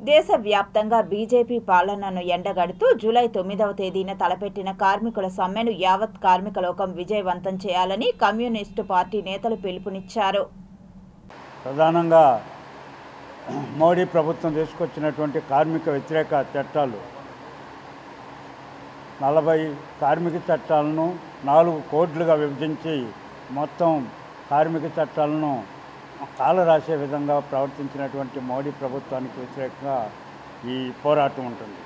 దేశవ్యాప్తంగా బీజేపీ పాలనను ఎండగడుతూ జూలై 9వ తేదీన తలపెట్టిన కార్మికుల సమ్మెను యావత్ కార్మిక లోకం విజయవంతం చేయాలని కమ్యూనిస్టు పార్టీ నేతలు పిలుపునిచ్చారు. ప్రధానంగా మోడీ ప్రభుత్వం తీసుకొచ్చినటువంటి కార్మిక వ్యతిరేక చట్టాలు 40 కార్మిక చట్టాలను 4 కోడ్లుగా విభజించి మొత్తం కార్మిక చట్టాలను కాలరాసే విధంగా ప్రవర్తించినటువంటి మోడీ ప్రభుత్వానికి వ్యతిరేకంగా ఈ పోరాటం ఉంటుంది.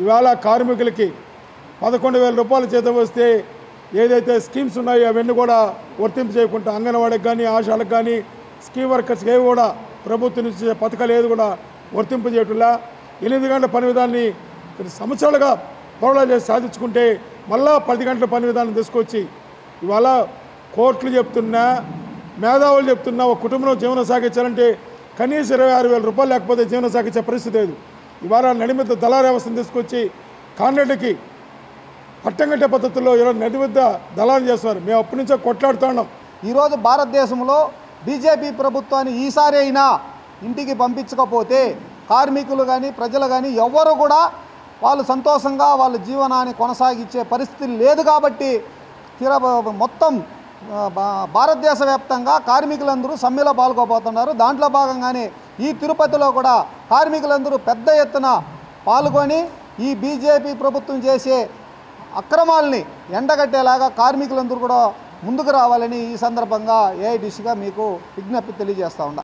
ఇవాళ కార్మికులకి 11,000 రూపాయలు జీతం వస్తే ఏదైతే స్కీమ్స్ ఉన్నాయో అవన్నీ కూడా వర్తింపు చేయకుండా అంగన్వాడికి కానీ ఆశాలకు కానీ స్కీమ్ వర్కర్స్కి ఏవి కూడా ప్రభుత్వం నుంచి పథకాలు ఏది కూడా వర్తింపు చేయటంలా 8 గంటల పని విధానాన్ని సంవత్సరాలుగా పోరాటాలు చేసి సాధించుకుంటే మళ్ళా 10 గంటల పని విధానం తీసుకొచ్చి ఇవాళ కోర్టులు చెప్తున్నా మేధావులు చెప్తున్నా ఒక కుటుంబంలో జీవనం సాగించాలంటే కనీసం 26,000 రూపాయలు లేకపోతే జీవనం సాగించే పరిస్థితి లేదు. ఇవాళ నడిమిద్ద దళారీ వ్యవస్థను తీసుకొచ్చి కాంట్రాక్టుకి పట్టం కట్టే పద్ధతుల్లో ఇలా నడిమిద్ద దళాలు చేస్తున్నారు. మేము అప్పటి నుంచే కొట్లాడుతున్నాం. ఈరోజు భారతదేశంలో బీజేపీ ప్రభుత్వాన్ని ఈసారి అయినా ఇంటికి పంపించకపోతే కార్మికులు కానీ ప్రజలు కానీ ఎవ్వరు కూడా వాళ్ళు సంతోషంగా వాళ్ళ జీవనాన్ని కొనసాగించే పరిస్థితి లేదు. కాబట్టి మొత్తం భారతదేశ వ్యాప్తంగా కార్మికులందరూ సమ్మెలో పాల్గొబోతున్నారు. దాంట్లో భాగంగానే ఈ తిరుపతిలో కూడా కార్మికులందరూ పెద్ద ఎత్తున పాల్గొని ఈ బీజేపీ ప్రభుత్వం చేసే అక్రమాలని ఎండగట్టేలాగా కార్మికులందరూ కూడా ముందుకు రావాలని ఈ సందర్భంగా ఏఐటీసీగా మీకు విజ్ఞప్తి తెలియజేస్తా ఉన్నా.